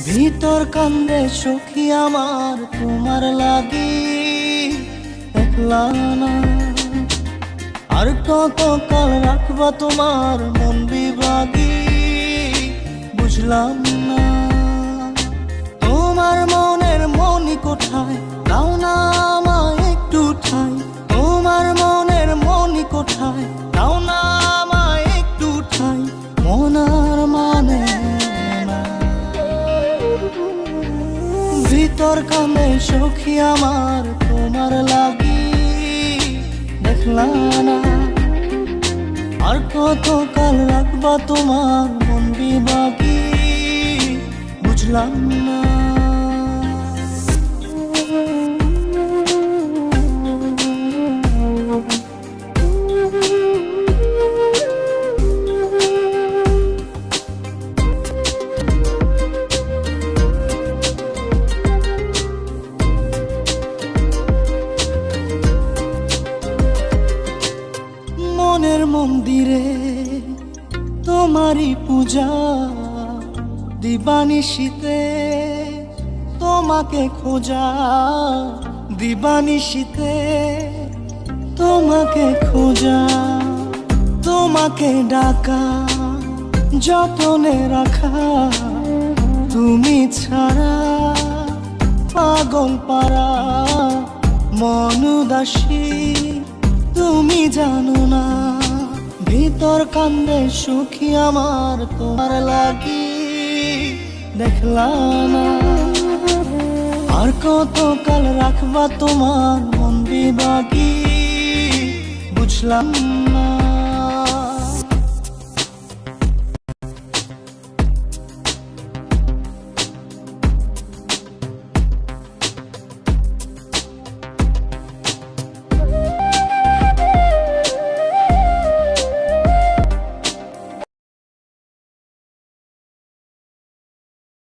ভিতর কান্দে সখী আমার তোমার লাগি, একলা না। আর কত কাল রাখবা তোমার মন বিভাগী, বুঝলাম না। তোমার মনের মনি কোঠায়, দাও না আমায় একটু ঠাই। তোমার মনের মনি কোঠায়, দাও না আমায় একটু ঠাই। মনার মানে না। ভিতর কান্দে সখী আমার তোমার লাগি, দেখলা না। আর কত কাল রাখবা তোমার মন বিভাগী, বুঝলাম না। মনের মন্দিরে তোমারই পূজা, দিবানিশীতে তোমাকে খোঁজা। দিবানিশীতে তোমাকে খোঁজা, তোমাকে ডাকা, যতনে রাখা। তুমি ছাড়া পাগল পারা মন উদাসী, তুমি জানো না। ভিতর কান্দে সুখী আমার তোমার লাগি, দেখলা না। আর কত কাল রাখবা তোমার মন বিভাগী, বুঝলাম না।